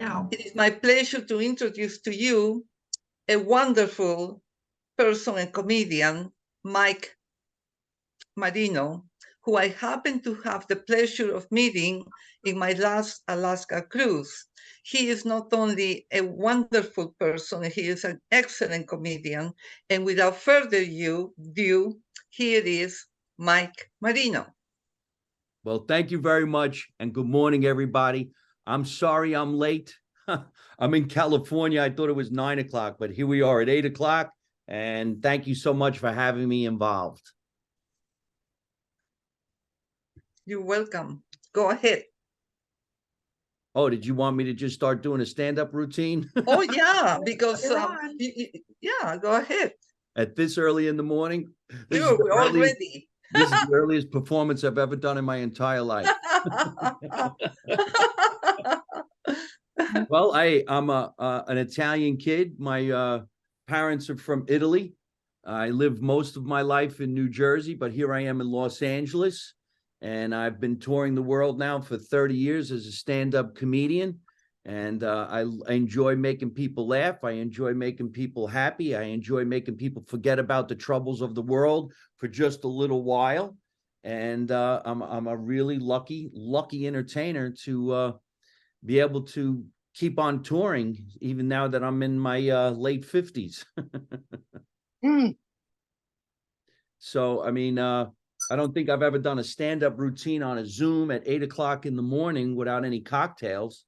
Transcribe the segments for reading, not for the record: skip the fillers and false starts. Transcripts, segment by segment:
Now, It is my pleasure to introduce to you a wonderful person and comedian, Mike Marino, who I happened to have the pleasure of meeting in my last Alaska cruise. He is not only a wonderful person, he is an excellent comedian. And without further ado, here is Mike Marino. Well, thank you very much, and good morning, everybody. I'm sorry I'm late. I'm in California. I thought it was 9 o'clock, but here we are at 8 o'clock, and thank you so much for having me involved. You're welcome. Go ahead. Oh, did you want me to just start doing a stand-up routine? Oh, yeah, because, yeah, go ahead. At this early in the morning? Sure, we're all ready. This is the earliest performance I've ever done in my entire life. Well, I'm an Italian kid. My parents are from Italy. I lived most of my life in New Jersey, but here I am in Los Angeles. And I've been touring the world now for 30 years as a stand-up comedian. And I enjoy making people laugh. I enjoy making people happy. I enjoy making people forget about the troubles of the world for just a little while. And I'm a really lucky entertainer to be able to keep on touring, even now that I'm in my late 50s. So, I mean, I don't think I've ever done a stand-up routine on a Zoom at 8 o'clock in the morning without any cocktails.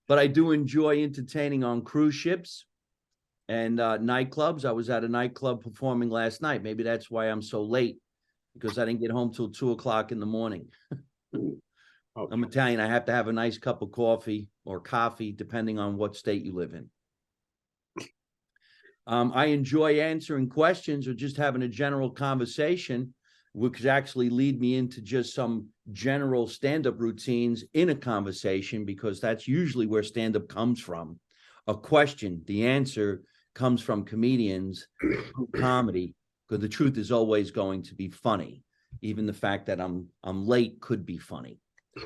But I do enjoy entertaining on cruise ships and nightclubs. I was at a nightclub performing last night. Maybe that's why I'm so late, because I didn't get home till 2 o'clock in the morning. I'm Italian. I have to have a nice cup of coffee or coffee, depending on what state you live in. I enjoy answering questions or just having a general conversation, which actually lead me into just some general stand-up routines in a conversation, because that's usually where stand-up comes from. A question, the answer comes from comedians, comedy, because the truth is always going to be funny. Even the fact that I'm late could be funny.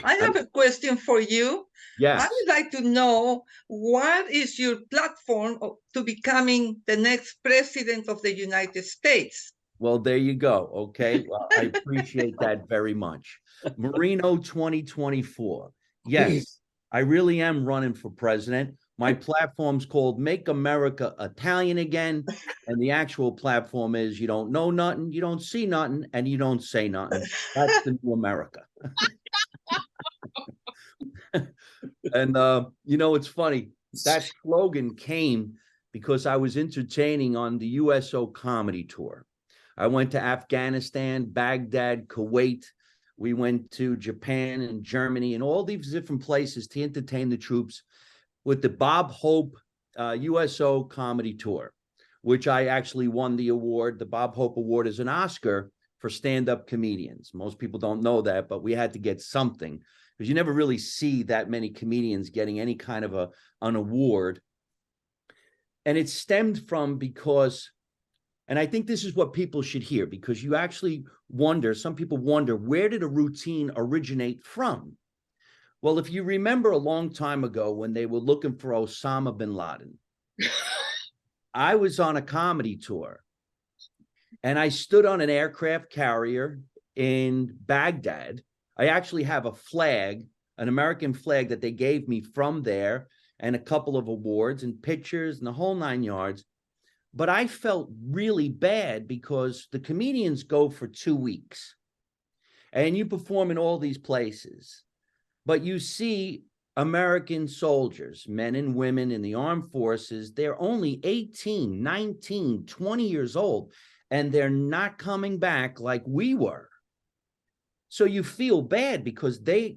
I have a question for you. Yes. I would like to know, what is your platform to becoming the next president of the United States? Well, there you go. Okay. Well, I appreciate that very much. Marino 2024. Yes, I really am running for president. My platform's called Make America Italian Again. And the actual platform is: you don't know nothing, you don't see nothing, and you don't say nothing. That's the new America. And, you know, it's funny. That slogan came because I was entertaining on the USO comedy tour. I went to Afghanistan, Baghdad, Kuwait. We went to Japan and Germany and all these different places to entertain the troops with the Bob Hope USO comedy tour, which I actually won the award. The Bob Hope Award is an Oscar for stand-up comedians. Most people don't know that, but we had to get something, because you never really see that many comedians getting any kind of an award. And it stemmed from because, and I think this is what people should hear, because you actually wonder, some people wonder, where did a routine originate from? Well, if you remember a long time ago when they were looking for Osama bin Laden, I was on a comedy tour and I stood on an aircraft carrier in Baghdad. I actually have a flag, an American flag that they gave me from there, and a couple of awards and pictures and the whole 9 yards. But I felt really bad because the comedians go for 2 weeks and you perform in all these places, but you see American soldiers, men and women in the armed forces, they're only 18, 19, 20 years old, and they're not coming back like we were. So you feel bad because they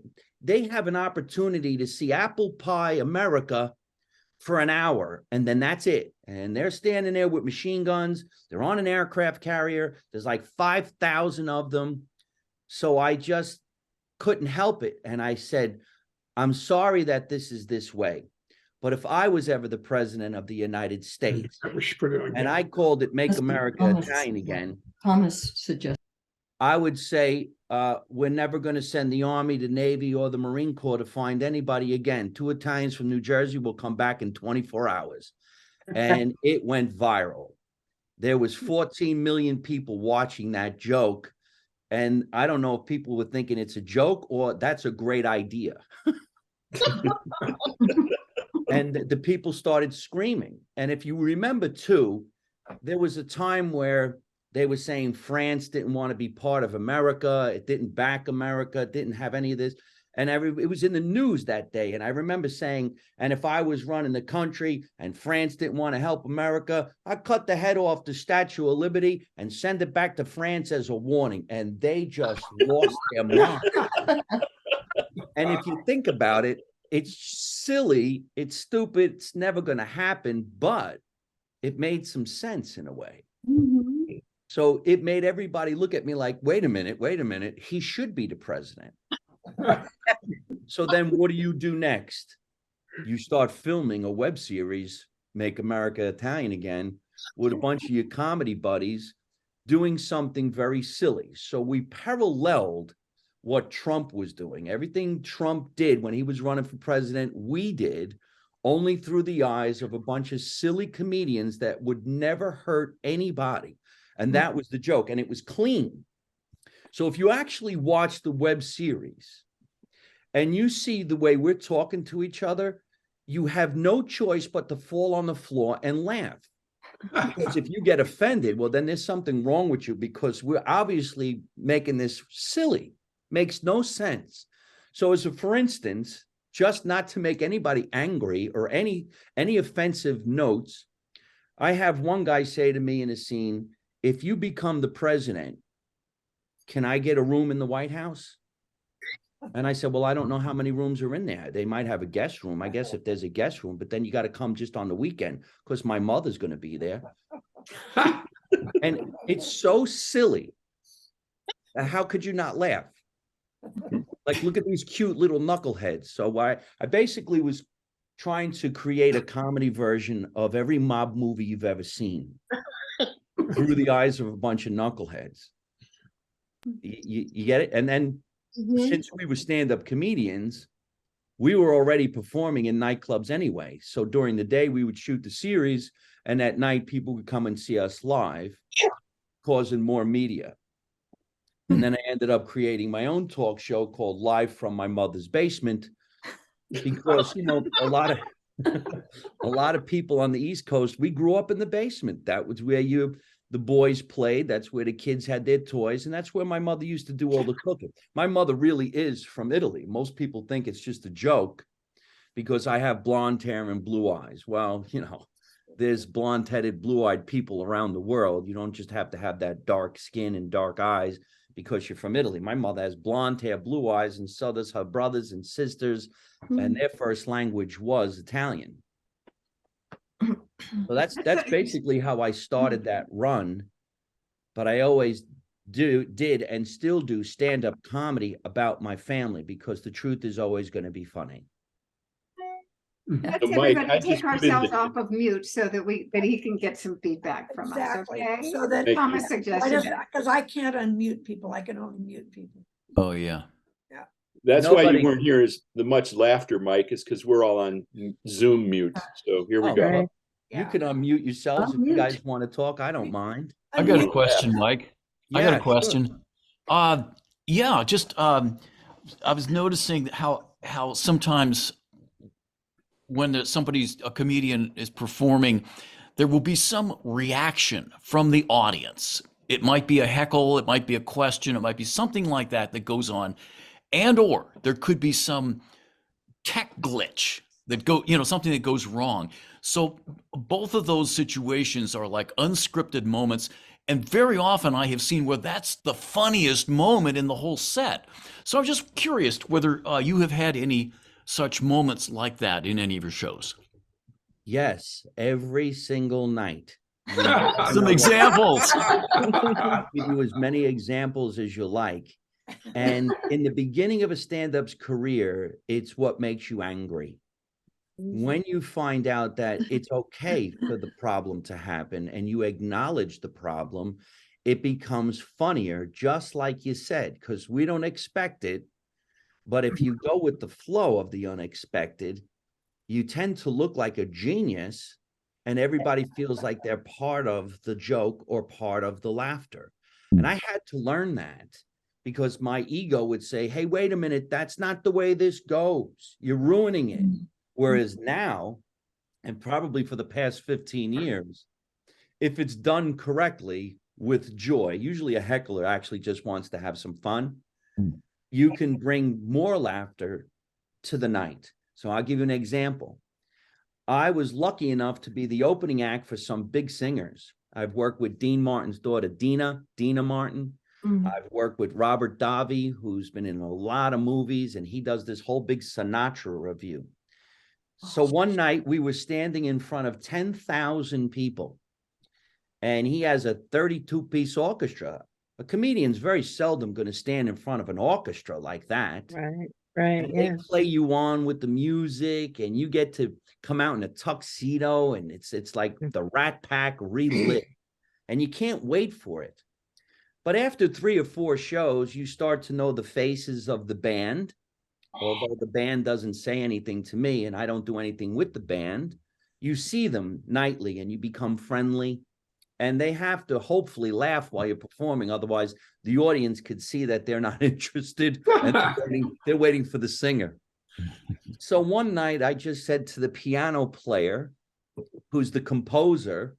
have an opportunity to see apple pie America for an hour, and then that's it. And they're standing there with machine guns. They're on an aircraft carrier. There's like 5,000 of them. So I just couldn't help it. And I said, I'm sorry that this is this way, but if I was ever the president of the United States and I called it Make America Italian Again, Thomas suggested. I would say we're never going to send the Army, the Navy, or the Marine Corps to find anybody again. 2 Italians from New Jersey will come back in 24 hours. And it went viral. There was 14 million people watching that joke. And I don't know if people were thinking it's a joke or that's a great idea. And the people started screaming. And if you remember too, there was a time where they were saying France didn't want to be part of America. It didn't back America. It didn't have any of this. And it was in the news that day. And I remember saying, and if I was running the country and France didn't want to help America, I'd cut the head off the Statue of Liberty and send it back to France as a warning. And they just lost their mind. And if you think about it, it's silly, it's stupid, it's never going to happen, but it made some sense in a way. Mm-hmm. So it made everybody look at me like, wait a minute, he should be the president. So then what do next? You start filming a web series, Make America Italian Again, with a bunch of your comedy buddies doing something very silly. So we paralleled what Trump was doing. Everything Trump did when he was running for president, we did, only through the eyes of a bunch of silly comedians that would never hurt anybody. And that was the joke. And it was clean. So if you actually watch the web series and you see the way we're talking to each other, you have no choice but to fall on the floor and laugh. Because if you get offended, well, then there's something wrong with you, because we're obviously making this silly. Makes no sense. So as a, for instance, just not to make anybody angry or any offensive notes, I have one guy say to me in a scene, if you become the president, can I get a room in the White House? And I said, well, I don't know how many rooms are in there. They might have a guest room. I guess if there's a guest room, but then you got to come just on the weekend because my mother's going to be there. And it's so silly. How could you not laugh? Like, look at these cute little knuckleheads. So I basically was trying to create a comedy version of every mob movie you've ever seen through the eyes of a bunch of knuckleheads. You get it? And then since we were stand-up comedians, we were already performing in nightclubs anyway. So during the day, we would shoot the series, and at night, people would come and see us live, causing more media. And then I ended up creating my own talk show called Live from My Mother's Basement, because, you know, a lot of people on the East Coast, we grew up in the basement. That was where the boys played. That's where the kids had their toys. And that's where my mother used to do all the cooking. My mother really is from Italy. Most people think it's just a joke because I have blonde hair and blue eyes. Well, you know, there's blonde-headed, blue-eyed people around the world. You don't just have to have that dark skin and dark eyes because you're from Italy. My mother has blonde hair, blue eyes, and so does her brothers and sisters, and their first language was Italian. So that's basically how I started that run. But I always did and still do stand-up comedy about my family, because the truth is always going to be funny. Let's Mike, everybody take ourselves off of mute so that he can get some feedback from Exactly. us. Okay. So that Thomas suggested that. because I can't unmute people, I can only mute people. Oh, yeah. That's why you weren't here as the much laughter, Mike, is because we're all on Zoom mute. So here we go. Well, Yeah. you can unmute yourselves if you guys want to talk. I don't mind. I got a question, Mike. I got a question. Yeah, just I was noticing how sometimes when a comedian is performing, there will be some reaction from the audience. It might be a heckle, it might be a question, it might be something like that goes on, and or there could be some tech glitch something that goes wrong. So both of those situations are like unscripted moments, and very often I have seen where that's the funniest moment in the whole set. So I'm just curious whether you have had any such moments like that in any of your shows. Yes, every single night. Some examples. I'll give you as many examples as you like. And in the beginning of a stand-up's career, it's what makes you angry. When you find out that it's okay for the problem to happen and you acknowledge the problem, it becomes funnier, just like you said, because we don't expect it. But if you go with the flow of the unexpected, you tend to look like a genius, and everybody feels like they're part of the joke or part of the laughter. And I had to learn that, because my ego would say, hey, wait a minute, that's not the way this goes. You're ruining it. Whereas now, and probably for the past 15 years, if it's done correctly with joy, usually a heckler actually just wants to have some fun, you can bring more laughter to the night. So I'll give you an example. I was lucky enough to be the opening act for some big singers. I've worked with Dean Martin's daughter, Dina Martin. I've worked with Robert Davi, who's been in a lot of movies, and he does this whole big Sinatra review. So one night we were standing in front of 10,000 people, and he has a 32-piece orchestra. A comedian's very seldom going to stand in front of an orchestra like that. Right. And they play you on with the music, and you get to come out in a tuxedo, and it's like the Rat Pack relit, and you can't wait for it. But after 3 or 4 shows, you start to know the faces of the band, although the band doesn't say anything to me, and I don't do anything with the band. You see them nightly, and you become friendly, and they have to hopefully laugh while you're performing. Otherwise, the audience could see that they're not interested, and they're waiting for the singer. So one night I just said to the piano player, who's the composer,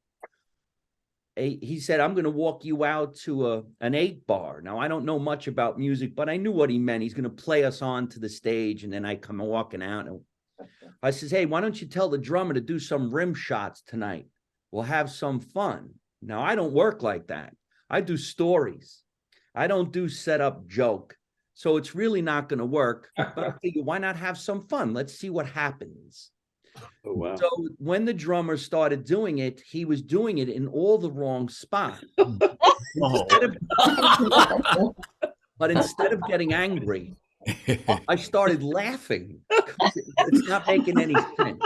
he said, I'm going to walk you out to an 8 bar. Now, I don't know much about music, but I knew what he meant. He's going to play us on to the stage, and then I come walking out. And I says, hey, why don't you tell the drummer to do some rim shots tonight? We'll have some fun. Now, I don't work like that. I do stories. I don't do set up joke. So it's really not going to work. But I figure, why not have some fun? Let's see what happens. Oh, wow. So when the drummer started doing it, he was doing it in all the wrong spots. But instead of getting angry, I started laughing. It's not making any sense.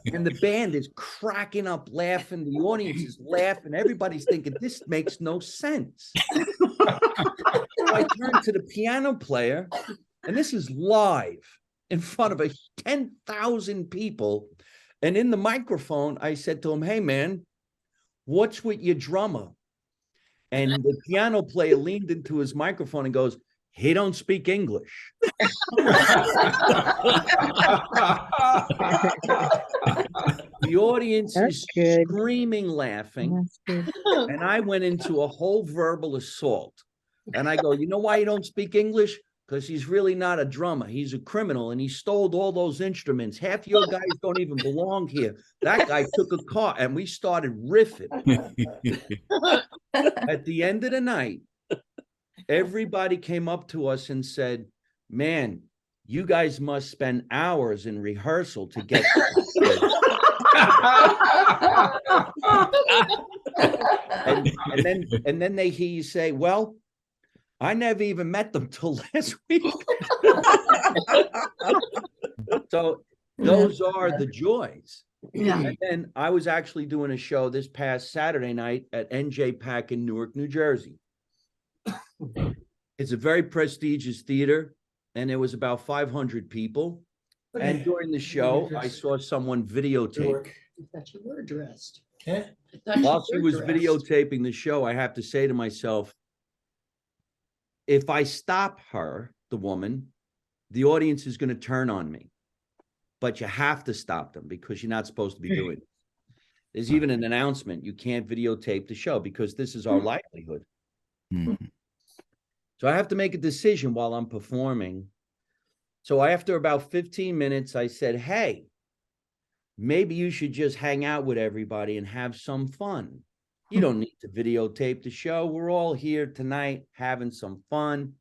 And the band is cracking up laughing. The audience is laughing. Everybody's thinking, this makes no sense. So I turned to the piano player, and this is live in front of 10,000 people. And in the microphone, I said to him, hey, man, what's with your drummer? And the piano player leaned into his microphone and goes, he don't speak English. The audience is screaming, laughing. And I went into a whole verbal assault. And I go, you know why you don't speak English? Because he's really not a drummer. He's a criminal, and he stole all those instruments. Half your guys don't even belong here. That guy took a car, and we started riffing. At the end of the night, everybody came up to us and said, man, you guys must spend hours in rehearsal to get and then they hear you say, well, I never even met them till last week. So those are the joys. Yeah. And then I was actually doing a show this past Saturday night at NJ Pack in Newark, New Jersey. It's a very prestigious theater, and there was about 500 people. And during the show, I saw someone videotape. I thought you were dressed. Eh? While she was videotaping the show, I have to say to myself, if I stop her, the woman, the audience is going to turn on me. But you have to stop them because you're not supposed to be doing it. There's even an announcement. You can't videotape the show because this is our livelihood. So I have to make a decision while I'm performing. So after about 15 minutes, I said, hey, maybe you should just hang out with everybody and have some fun. You don't need to videotape the show. We're all here tonight having some fun.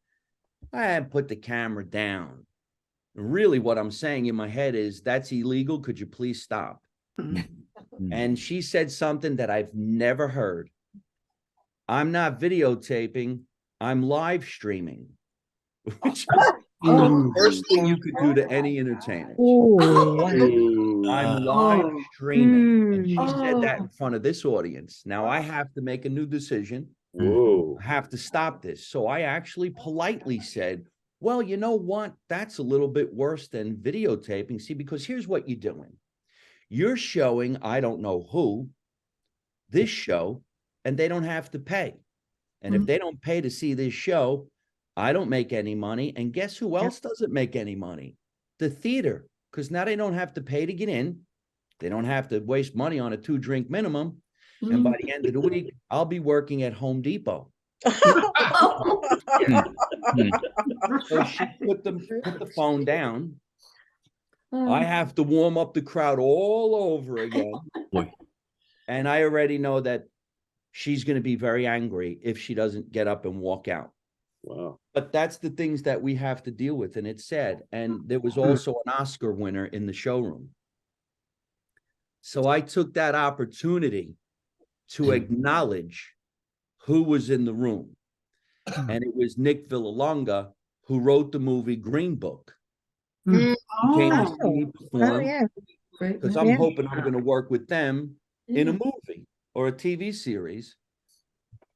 I put the camera down. Really, what I'm saying in my head is, that's illegal. Could you please stop? And she said something that I've never heard. I'm not videotaping. I'm live streaming, which is the worst thing you could do to any entertainer. Ooh, wow. I'm live Oh. streaming. And she Mm. said that in front of this audience. Now I have to make a new decision. Whoa. I have to stop this. So I actually politely said, well, you know what? That's a little bit worse than videotaping. See, because here's what you're doing. You're showing, I don't know who, this show, and they don't have to pay. And if they don't pay to see this show, I don't make any money. And guess who else doesn't make any money? The theater, because now they don't have to pay to get in. They don't have to waste money on a 2-drink minimum. And by the end of the week, I'll be working at Home Depot. So she put the phone down. I have to warm up the crowd all over again. Boy. And I already know that she's going to be very angry if she doesn't get up and walk out. Wow. But that's the things that we have to deal with. And it's sad. And there was also an Oscar winner in the showroom. So I took that opportunity to acknowledge who was in the room. And it was Nick Villalonga, who wrote the movie Green Book. He came to see me perform, because I'm hoping I'm going to work with them in a movie or a TV series.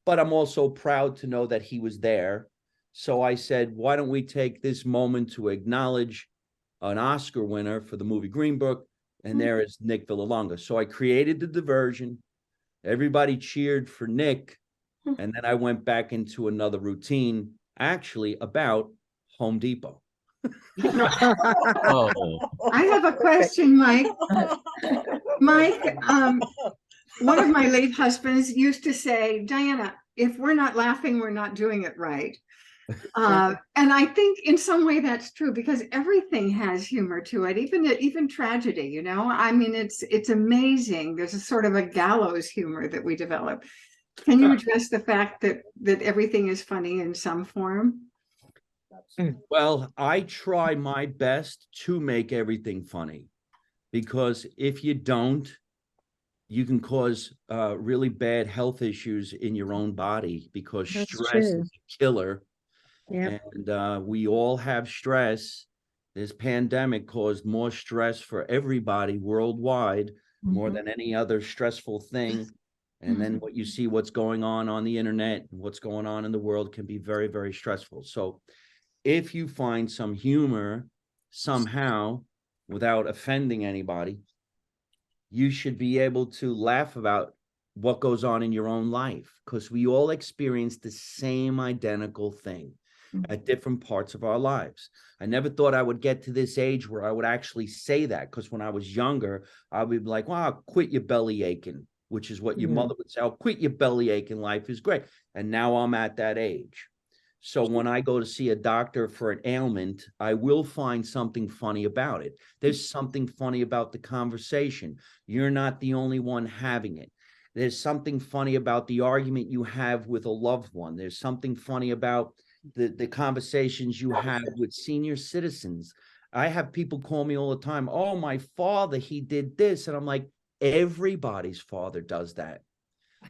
But I'm also proud to know that he was there. So I said, why don't we take this moment to acknowledge an Oscar winner for the movie Green Book? And there is Nick Villalonga. So I created the diversion. Everybody cheered for Nick. And then I went back into another routine, actually about Home Depot. Oh, I have a question, Mike. Mike, one of my late husbands used to say, Diana, if we're not laughing, we're not doing it right. And I think in some way that's true, because everything has humor to it, even tragedy, you know. I mean, it's amazing. There's a sort of a gallows humor that we develop. Can you address the fact that everything is funny in some form? Well, I try my best to make everything funny, because if you don't, you can cause really bad health issues in your own body, because stress is a killer. And we all have stress. This pandemic caused more stress for everybody worldwide, more than any other stressful thing. And then what you see, what's going on the internet, what's going on in the world can be very, very stressful. So if you find some humor somehow without offending anybody, you should be able to laugh about what goes on in your own life, because we all experience the same identical thing at different parts of our lives. I never thought I would get to this age where I would actually say that, because when I was younger, I would be like, wow, quit your belly aching, which is what your mother would say. Oh, quit your belly aching, life is great. And now I'm at that age. So when I go to see a doctor for an ailment, I will find something funny about it. There's something funny about the conversation. You're not the only one having it. There's something funny about the argument you have with a loved one. There's something funny about the conversations you have with senior citizens. I have people call me all the time. Oh, my father, he did this. And I'm like, everybody's father does that.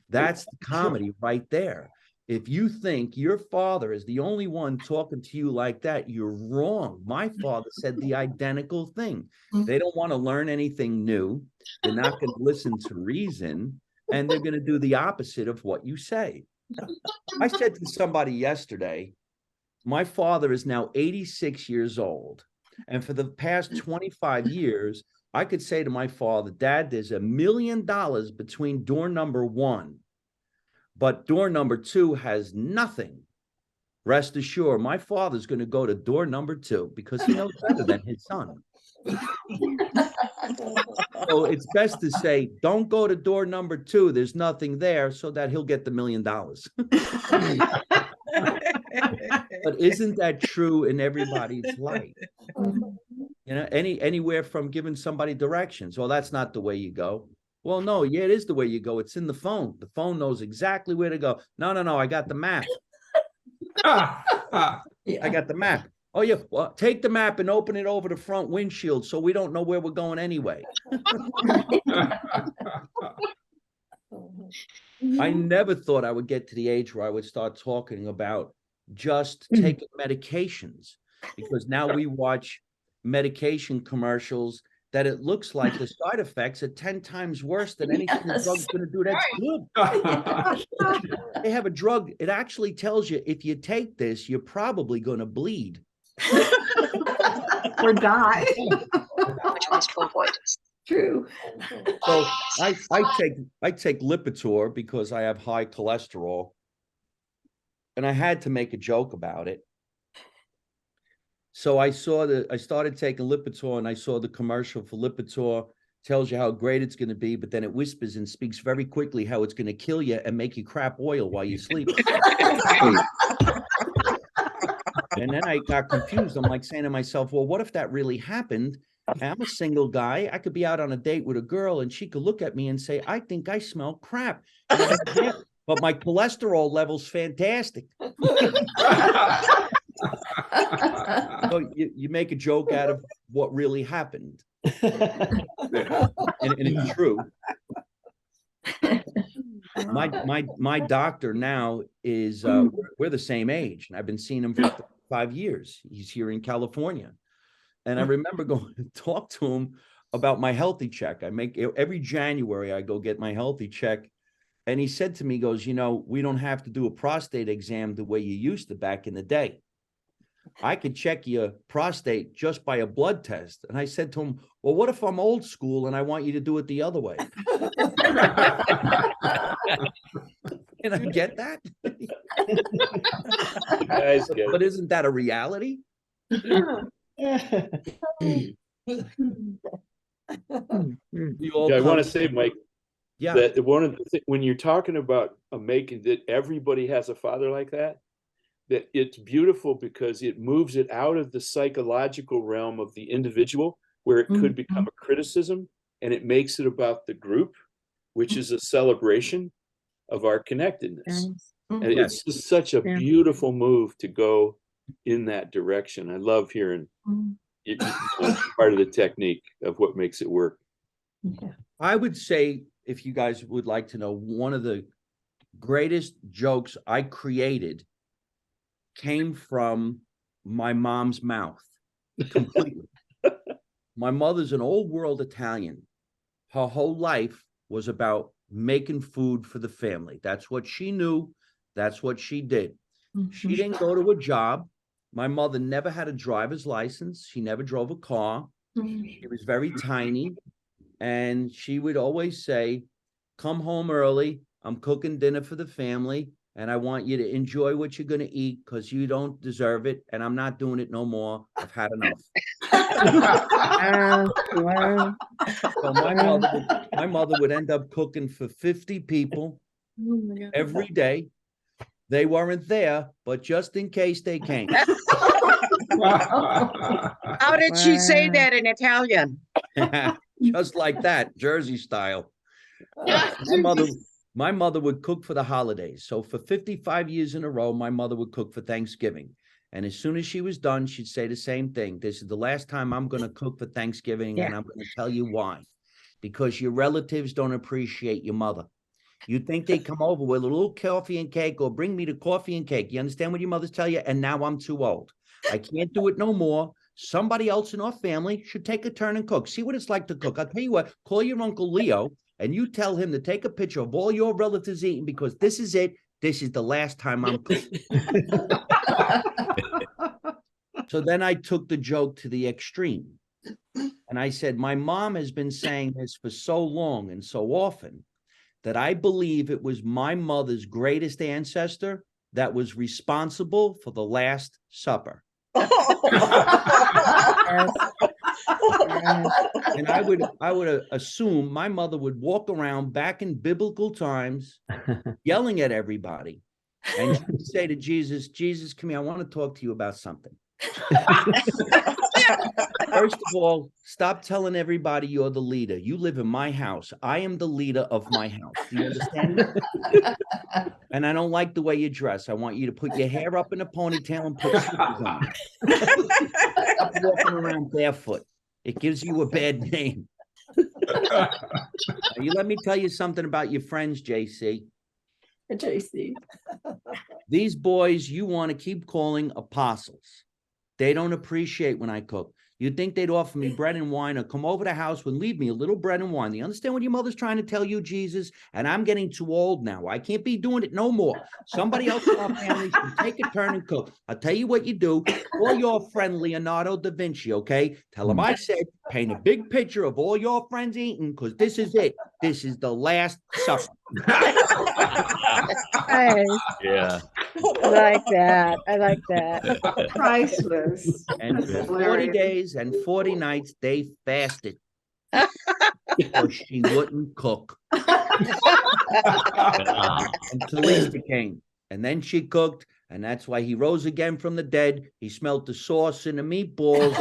That's the comedy right there. If you think your father is the only one talking to you like that, you're wrong. My father said the identical thing. They don't want to learn anything new. They're not going to listen to reason, and they're going to do the opposite of what you say. I said to somebody yesterday, my father is now 86 years old. And for the past 25 years, I could say to my father, Dad, there's $1 million between door number 1, but door number 2 has nothing. Rest assured, my father's going to go to door number 2 because he knows better than his son. So it's best to say, don't go to door number 2. There's nothing there, so that he'll get the $1 million. But isn't that true in everybody's life? You know, anywhere from giving somebody directions. Well, that's not the way you go. Well, no, yeah, it is the way you go. It's in the phone. The phone knows exactly where to go. No, I got the map. I got the map. Oh, yeah, well, take the map and open it over the front windshield so we don't know where we're going anyway. I never thought I would get to the age where I would start talking about just taking medications, because now we watch medication commercials that it looks like the side effects are 10 times worse than anything the drug's going to do that's good. They have a drug. It actually tells you if you take this, you're probably going to bleed. Or die. Which must avoid. True. So I take Lipitor because I have high cholesterol. And I had to make a joke about it. So I started taking Lipitor, and I saw the commercial for Lipitor, tells you how great it's going to be, but then it whispers and speaks very quickly how it's going to kill you and make you crap oil while you sleep. And then I got confused. I'm like saying to myself, well, what if that really happened? I'm a single guy. I could be out on a date with a girl and she could look at me and say, I think I smell crap. But my cholesterol level's fantastic. So you make a joke out of what really happened. And it's true. My doctor now is we're the same age, and I've been seeing him for 5 years. He's here in California. And I remember going to talk to him about my healthy check. Every January I go get my healthy check. And he said to me, he goes, you know, we don't have to do a prostate exam the way you used to back in the day. I could check your prostate just by a blood test. And I said to him, well, what if I'm old school and I want you to do it the other way? Can I get that? But isn't that a reality? I want to say, Mike, that one of the when you're talking about making that everybody has a father like that it's beautiful because it moves it out of the psychological realm of the individual, where it could become a criticism, and it makes it about the group, which is a celebration of our connectedness. And it's just such a beautiful move to go in that direction. I love hearing it, part of the technique of what makes it work. I would say, if you guys would like to know, one of the greatest jokes I created came from my mom's mouth completely. My mother's an old world Italian. Her whole life was about making food for the family. That's what she knew. That's what she did. She didn't go to a job. My mother never had a driver's license. She never drove a car. She was very tiny. And she would always say, come home early. I'm cooking dinner for the family. And I want you to enjoy what you're going to eat because you don't deserve it. And I'm not doing it no more. I've had enough. So my mother would end up cooking for 50 people every day. They weren't there, but just in case they came. How did she say that in Italian? Just like that, Jersey style. My mother would cook for the holidays. So for 55 years in a row, my mother would cook for Thanksgiving. And as soon as she was done, she'd say the same thing. This is the last time I'm going to cook for Thanksgiving, and I'm going to tell you why. Because your relatives don't appreciate your mother. You think they come over with a little coffee and cake or bring me the coffee and cake. You understand what your mothers tell you? And now I'm too old. I can't do it no more. Somebody else in our family should take a turn and cook. See what it's like to cook. I'll tell you what, call your Uncle Leo and you tell him to take a picture of all your relatives eating, because this is it. This is the last time I'm cooking. So then I took the joke to the extreme. And I said, my mom has been saying this for so long and so often that I believe it was my mother's greatest ancestor that was responsible for the Last Supper. And I would assume my mother would walk around back in biblical times yelling at everybody. And she would say to Jesus, Jesus, come here, I want to talk to you about something. First of all, stop telling everybody you're the leader. You live in my house. I am the leader of my house. Do you understand? And I don't like the way you dress. I want you to put your hair up in a ponytail and put shoes on. Stop walking around barefoot. It gives you a bad name. Now, you let me tell you something about your friends, JC. JC. These boys you want to keep calling apostles. They don't appreciate when I cook. You'd think they'd offer me bread and wine or come over the house and leave me a little bread and wine. Do you understand what your mother's trying to tell you, Jesus? And I'm getting too old now. I can't be doing it no more. Somebody else in our family should take a turn and cook. I'll tell you what you do. Call your friend Leonardo da Vinci, okay? Tell him I said, paint a big picture of all your friends eating, because this is it. This is the Last Supper. Nice. Yeah. I like that. I like that. Priceless. And That's for 40 hilarious. days and 40 nights, they fasted. Or she wouldn't cook. Until Easter came. And then she cooked. And that's why he rose again from the dead. He smelled the sauce and the meatballs.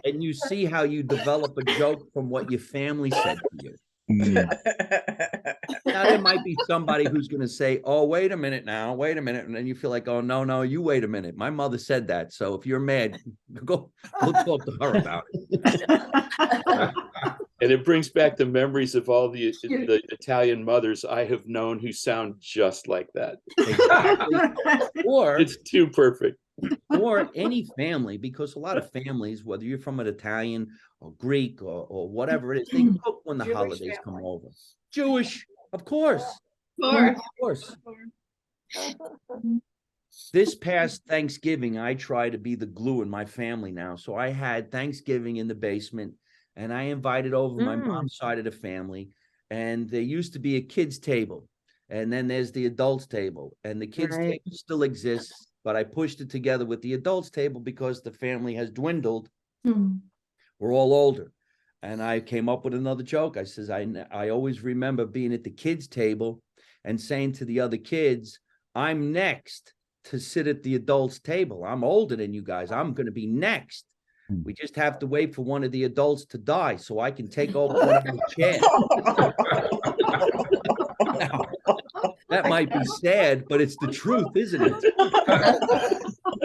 And you see how you develop a joke from what your family said to you. Now, there might be somebody who's going to say, oh, wait a minute now, wait a minute. And then you feel like, oh, no, you wait a minute. My mother said that. So if you're mad, go talk to her about it. And it brings back the memories of all the Italian mothers I have known who sound just like that. Exactly. Or it's too perfect. Or any family, because a lot of families, whether you're from an Italian or Greek or whatever it is, they cook when the Jewish holidays come family. over. Jewish, of course. Of Of course. This past Thanksgiving, I try to be the glue in my family now. So I had Thanksgiving in the basement, and I invited over my mom's side of the family. And there used to be a kids' table, and then there's the adults' table, and the kids' Right. table still exists. But I pushed it together with the adults' table because the family has dwindled. We're all older. And I came up with another joke. I says, I always remember being at the kids' table and saying to the other kids, I'm next to sit at the adults' table. I'm older than you guys. I'm going to be next. We just have to wait for one of the adults to die so I can take over one of the chairs. Now, that might be sad, but it's the truth, isn't it?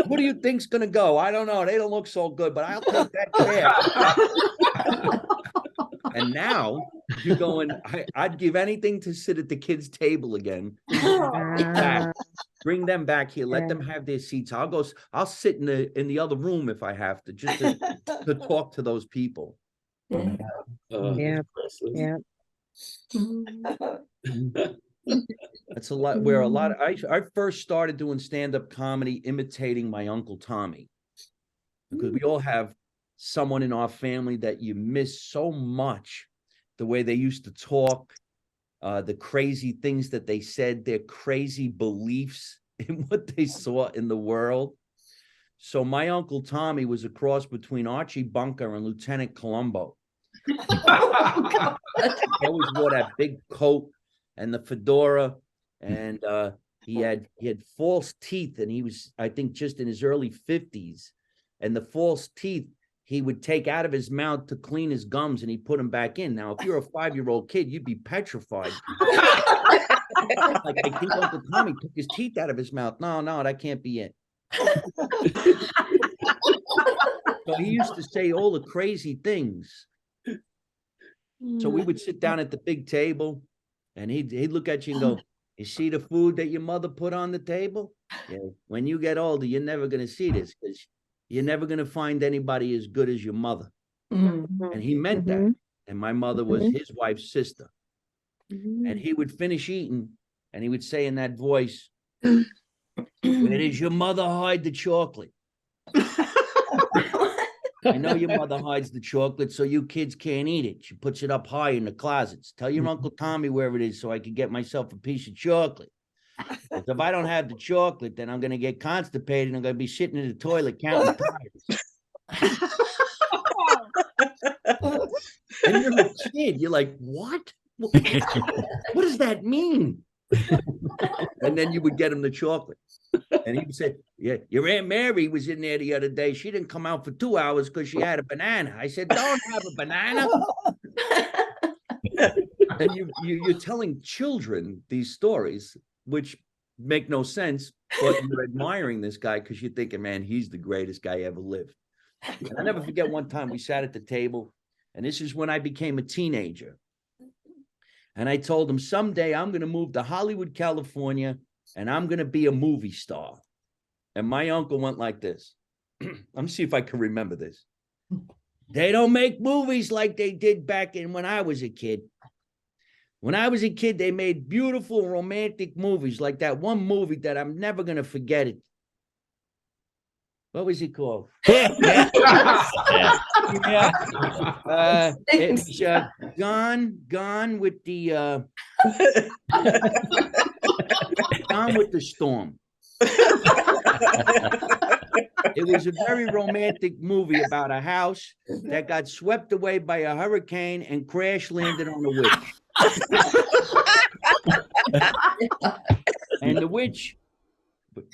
Who do you think's going to go? I don't know. They don't look so good, but I'll take that chair. And now you're going, I'd give anything to sit at the kids' table again. Bring them back here. Let them have their seats. I'll sit in the other room if I have to, just to talk to those people. Yeah. That's a lot where I first started doing stand-up comedy imitating my Uncle Tommy, because we all have someone in our family that you miss so much, the way they used to talk, the crazy things that they said, their crazy beliefs in what they saw in the world. So my Uncle Tommy was a cross between Archie Bunker and Lieutenant Columbo. He always wore that big coat and the fedora, and he had false teeth, and he was, I think, just in his early 50s. And the false teeth he would take out of his mouth to clean his gums, and he put them back in. Now, if you're a 5-year-old kid, you'd be petrified. Like, I think Uncle Tommy took his teeth out of his mouth. No, that can't be it. So he used to say all the crazy things. So we would sit down at the big table, and he'd look at you and go, you see the food that your mother put on the table? Yeah. When you get older, you're never going to see this, because you're never going to find anybody as good as your mother. And he meant that. And my mother was his wife's sister. And he would finish eating, and he would say in that voice, where does your mother hide the chocolate? I know your mother hides the chocolate so you kids can't eat it. She puts it up high in the closets. Tell your Uncle Tommy where it is so I can get myself a piece of chocolate. Because if I don't have the chocolate, then I'm going to get constipated and I'm going to be sitting in the toilet counting tires. And you're a kid. You're like, what? What does that mean? And then you would get him the chocolate. And he would say, yeah, your Aunt Mary was in there the other day. She didn't come out for 2 hours because she had a banana. I said, don't have a banana. And you're telling children these stories, which make no sense, but you're admiring this guy because you're thinking, man, he's the greatest guy ever lived. And I'll never forget one time we sat at the table, and this is when I became a teenager. And I told him, someday I'm going to move to Hollywood, California, and I'm going to be a movie star. And my uncle went like this. Let me see if I can remember this. They don't make movies like they did back in when I was a kid. When I was a kid, they made beautiful romantic movies like that one movie that I'm never going to forget it. What was it called? It was Gone with the Gone with the Storm. It was a very romantic movie about a house that got swept away by a hurricane and crash landed on a witch. And the witch,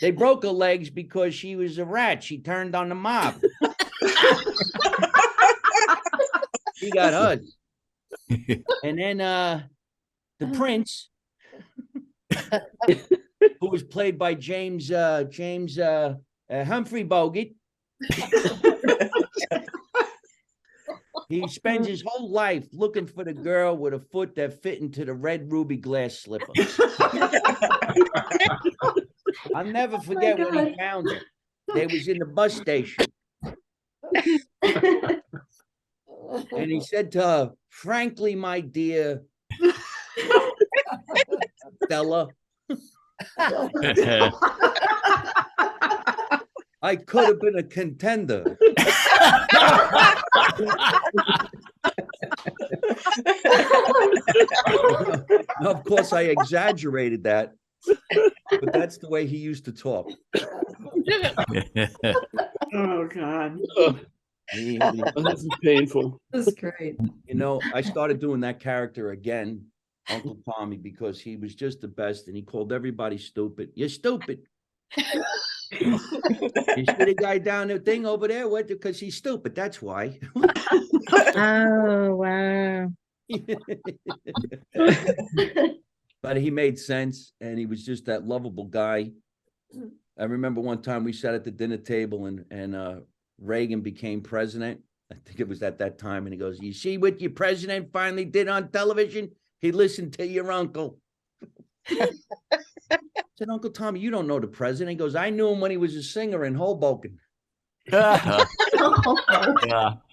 they broke her legs because she was a rat. She turned on the mob. She got hurt. And then the prince, who was played by James Humphrey Bogart, he spends his whole life looking for the girl with a foot that fit into the red ruby glass slipper. I'll never forget when he found her. They was in the bus station. And he said to her, frankly, my dear Stella, I could have been a contender. Now, of course, I exaggerated that, but that's the way he used to talk. Oh, God. This is painful. This is great. You know, I started doing that character again, Uncle Tommy, because he was just the best, and he called everybody stupid. You're stupid. You see the guy down the thing over there? What? Because he's stupid. That's why. Oh, wow. But he made sense, and he was just that lovable guy. I remember one time we sat at the dinner table, and Reagan became president. I think it was at that time, and he goes, "You see what your president finally did on television? He listened to your uncle." I said, Uncle Tommy, you don't know the president. He goes, I knew him when he was a singer in Hoboken. Yeah. I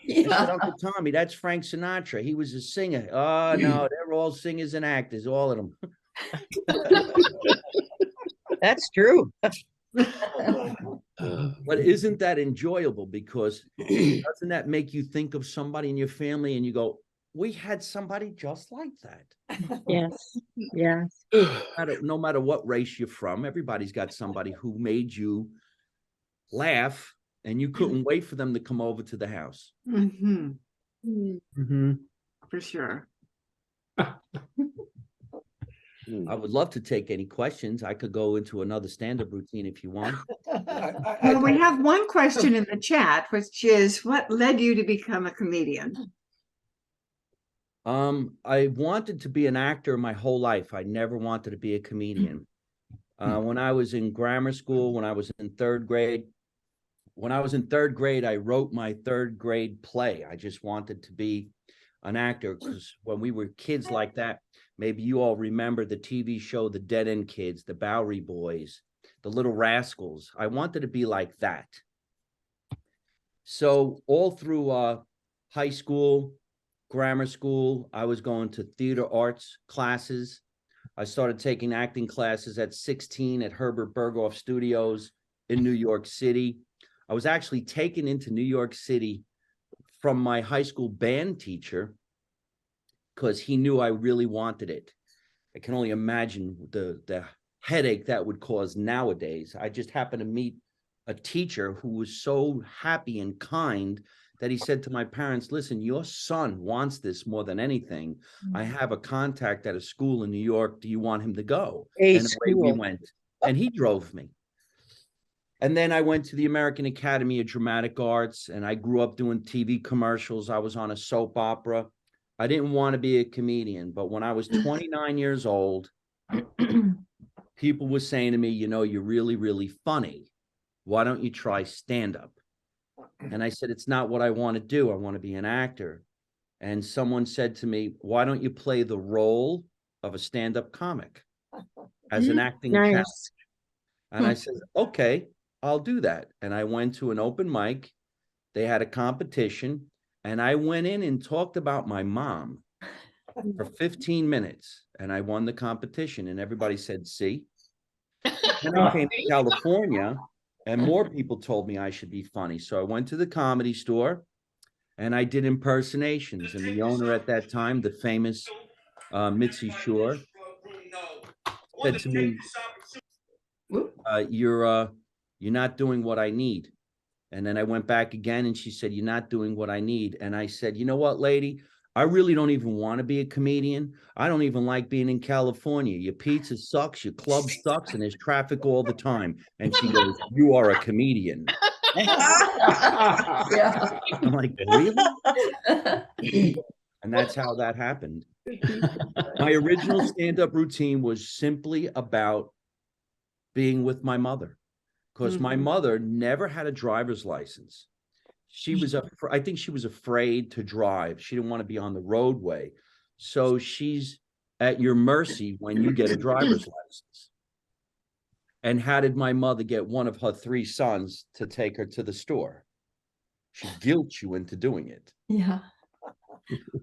said, Uncle Tommy, that's Frank Sinatra. He was a singer. Oh, no, they're all singers and actors, all of them. That's true. But isn't that enjoyable? Because doesn't that make you think of somebody in your family and you go, we had somebody just like that? Yes, yes. No matter what race you're from, everybody's got somebody who made you laugh and you couldn't wait for them to come over to the house. Mm-hmm. Mm-hmm. For sure. I would love to take any questions. I could go into another stand-up routine if you want. Well, we have one question in the chat, which is, what led you to become a comedian? I wanted to be an actor my whole life. I never wanted to be a comedian. When I was in grammar school, when I was in third grade, I wrote my third grade play. I just wanted to be an actor because when we were kids like that, maybe you all remember the TV show, The Dead End Kids, the Bowery Boys, the Little Rascals. I wanted to be like that. So all through high school, grammar school, I was going to theater arts classes. I started taking acting classes at 16 at Herbert Berghoff Studios in New York City. I was actually taken into New York City from my high school band teacher because he knew I really wanted it. I can only imagine the headache that would cause nowadays. I just happened to meet a teacher who was so happy and kind that he said to my parents, listen, your son wants this more than anything. I have a contact at a school in New York. Do you want him to go? And away we went. And he drove me. And then I went to the American Academy of Dramatic Arts, and I grew up doing TV commercials. I was on a soap opera. I didn't want to be a comedian, but when I was 29 years old, people were saying to me, you know, you're really, really funny. Why don't you try stand-up? And I said, it's not what I want to do. I want to be an actor. And someone said to me, why don't you play the role of a stand-up comic? as an acting challenge. Nice. And I said, okay, I'll do that. And I went to an open mic. They had a competition, and I went in and talked about my mom for 15 minutes, and I won the competition, and everybody said, see. Then I came to California, and more people told me I should be funny. So I went to the Comedy Store, and I did impersonations. And the owner at that time, the famous Mitzi Shore, said to me, you're not doing what I need. And then I went back again, and she said, you're not doing what I need. And I said, you know what, lady? I really don't even want to be a comedian. I don't even like being in California. Your pizza sucks, your club sucks, and there's traffic all the time. And she goes, you are a comedian. Yeah. I'm like, really? And that's how that happened. My original stand-up routine was simply about being with my mother, because my mother never had a driver's license. She was I think she was afraid to drive. She didn't want to be on the roadway. So she's at your mercy when you get a driver's license. And how did my mother get one of her 3 sons to take her to the store? She guilt you into doing it. Yeah.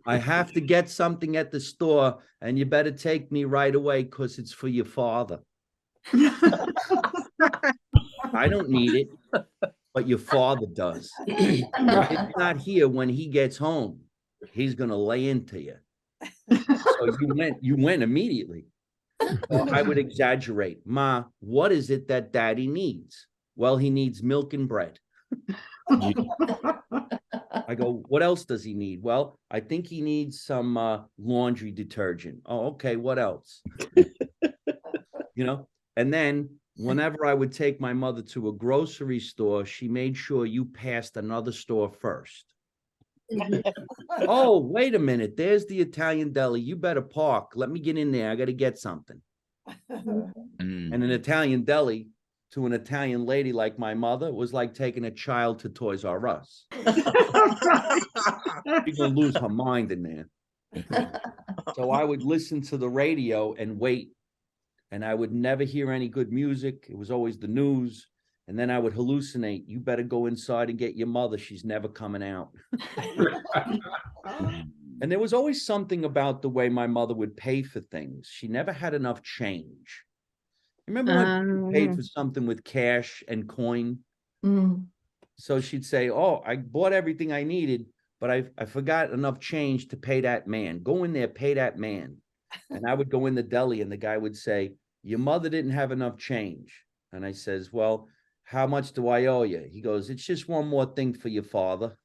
I have to get something at the store, and you better take me right away because it's for your father. I don't need it, but your father does. If it's not here when he gets home, he's gonna lay into you. So you went immediately. Well, I would exaggerate. Ma, what is it that daddy needs? Well, he needs milk and bread. I go, what else does he need? Well, I think he needs some laundry detergent. Oh, okay, what else? You know, and then whenever I would take my mother to a grocery store, she made sure you passed another store first. Oh, wait a minute. There's the Italian deli. You better park. Let me get in there. I got to get something. And an Italian deli to an Italian lady like my mother was like taking a child to Toys R Us. She's going to lose her mind in there. So I would listen to the radio and wait. And I would never hear any good music. It was always the news. And then I would hallucinate. You better go inside and get your mother. She's never coming out. And there was always something about the way my mother would pay for things. She never had enough change. Remember when you paid for something with cash and coin? So she'd say, oh, I bought everything I needed, but I forgot enough change to pay that man. Go in there, pay that man. And I would go in the deli, and the guy would say, your mother didn't have enough change. And I says, well, how much do I owe you? He goes, it's just one more thing for your father.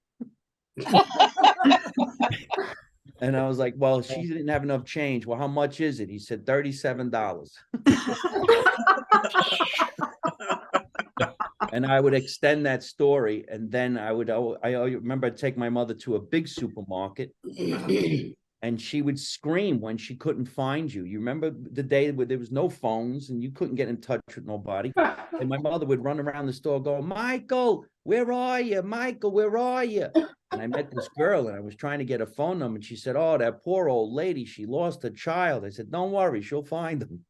And I was like, well, she didn't have enough change. Well, how much is it? He said, $37. And I would extend that story. And then I remember I'd take my mother to a big supermarket. And she would scream when she couldn't find you. You remember the day where there was no phones and you couldn't get in touch with nobody. And my mother would run around the store going, Michael, where are you? Michael, where are you? And I met this girl, and I was trying to get a phone number. And she said, oh, that poor old lady, she lost a child. I said, don't worry, she'll find him.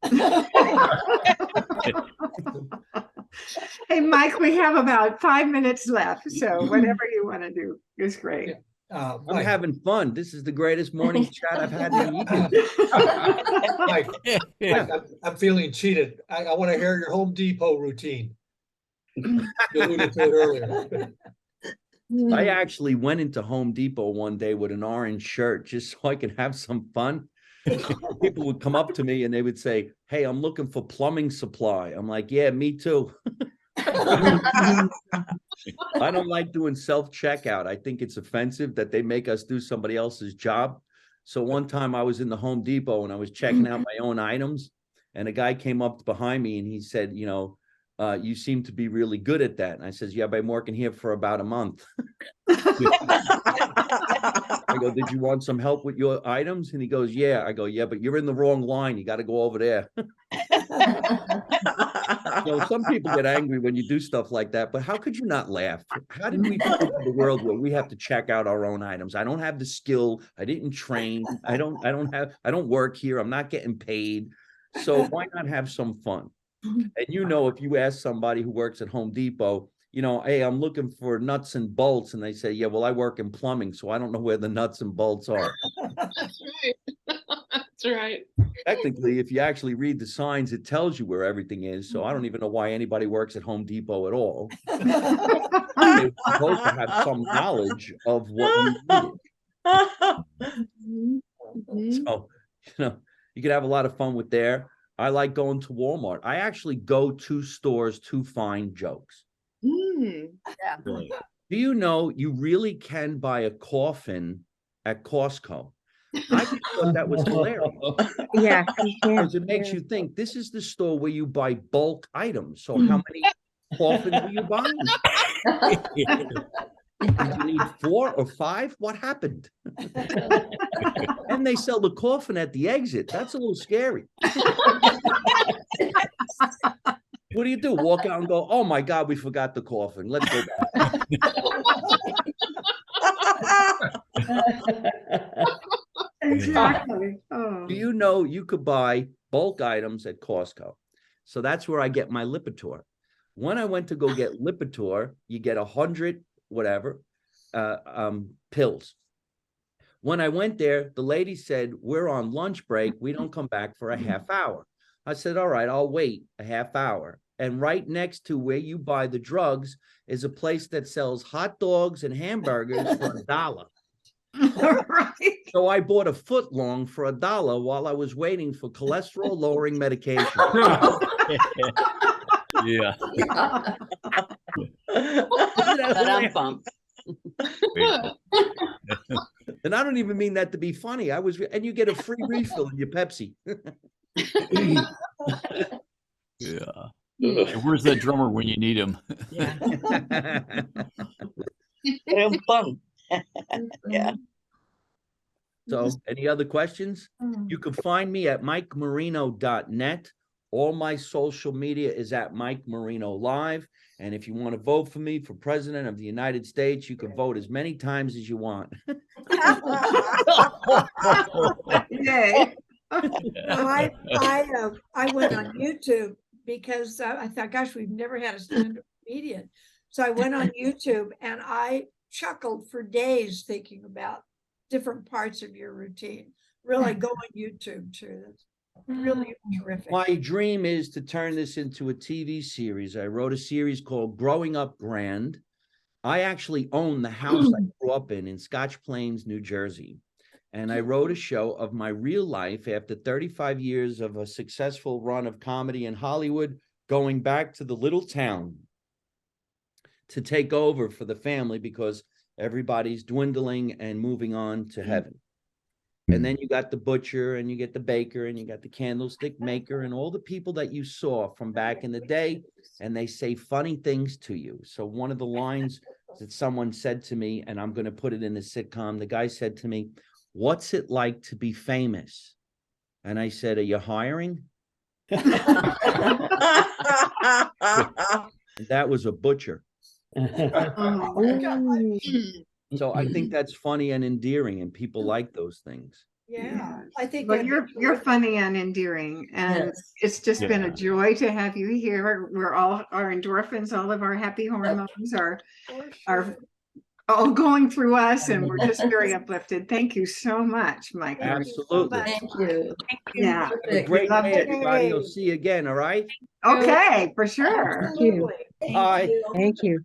Hey, Mike, we have about 5 minutes left. So whatever you want to do is great. I'm having fun. This is the greatest morning chat I've had in years. Mike, I'm feeling cheated. I want to hear your Home Depot routine. You alluded to it earlier. I actually went into Home Depot one day with an orange shirt just so I could have some fun. People would come up to me and they would say, hey, I'm looking for plumbing supply. I'm like, yeah, me too. I don't like doing self-checkout. I think it's offensive that they make us do somebody else's job. So one time I was in the Home Depot and I was checking out my own items, and a guy came up behind me and he said, you know, you seem to be really good at that. And I says, yeah, I've been working here for about a month. I go, did you want some help with your items? And he goes, yeah. I go, yeah, but you're in the wrong line. You got to go over there. You know, some people get angry when you do stuff like that, but how could you not laugh? How did we get into the world where we have to check out our own items? I don't have the skill. I didn't train. I don't work here. I'm not getting paid. So why not have some fun? And if you ask somebody who works at Home Depot, hey, I'm looking for nuts and bolts. And they say, yeah, well, I work in plumbing, so I don't know where the nuts and bolts are. That's right. That's right. Technically, if you actually read the signs, it tells you where everything is. So I don't even know why anybody works at Home Depot at all. They're supposed to have some knowledge of what you needed. So, you could have a lot of fun with there. I like going to Walmart. I actually go to stores to find jokes. Yeah. Do you know you really can buy a coffin at Costco? I just thought that was hilarious. Yeah, Because it makes you think this is the store where you buy bulk items. So how many coffins are you buying? Did you need 4 or 5? What happened? And they sell the coffin at the exit. That's a little scary. What do you do? Walk out and go, oh my God, we forgot the coffin. Let's go back. Exactly. Oh. Do you know you could buy bulk items at Costco? So that's where I get my Lipitor. When I went to go get Lipitor, you get 100 whatever pills. When I went there, the lady said, we're on lunch break. We don't come back for a half hour. I said, all right, I'll wait a half hour. And right next to where you buy the drugs is a place that sells hot dogs and hamburgers for $1. Right. So I bought a foot long for $1 while I was waiting for cholesterol lowering medication. Yeah. And I don't even mean that to be funny. And you get a free refill in your Pepsi. Yeah. Where's that drummer when you need him? Fun. Yeah. So any other questions? You can find me at mikemarino.net. All my social media is at Mike Marino Live. And if you want to vote for me for president of the United States, you can vote as many times as you want. Yay. I went on YouTube because I thought, gosh, we've never had a stand-up comedian. So I went on YouTube and I chuckled for days thinking about different parts of your routine. Really go on YouTube too. That's really terrific. My dream is to turn this into a TV series. I wrote a series called Growing Up Grand. I actually own the house I grew up in Scotch Plains, New Jersey. And I wrote a show of my real life after 35 years of a successful run of comedy in Hollywood, going back to the little town to take over for the family because everybody's dwindling and moving on to heaven. And then you got the butcher and you get the baker and you got the candlestick maker and all the people that you saw from back in the day, and they say funny things to you. So one of the lines that someone said to me, and I'm going to put it in the sitcom, the guy said to me, "What's it like to be famous?" And I said, "Are you hiring?" That was a butcher. So I think that's funny and endearing, and people like those things. Yeah, I think But you're funny and endearing, and it's just been a joy to have you here. We're all, our endorphins, all of our happy hormones are all going through us, and we're just very uplifted. Thank you so much, Mike. Absolutely. Thank you. Yeah. Have a great day, everybody. I'll see you again. All right. Okay, for sure. Thank you. Bye. Thank you.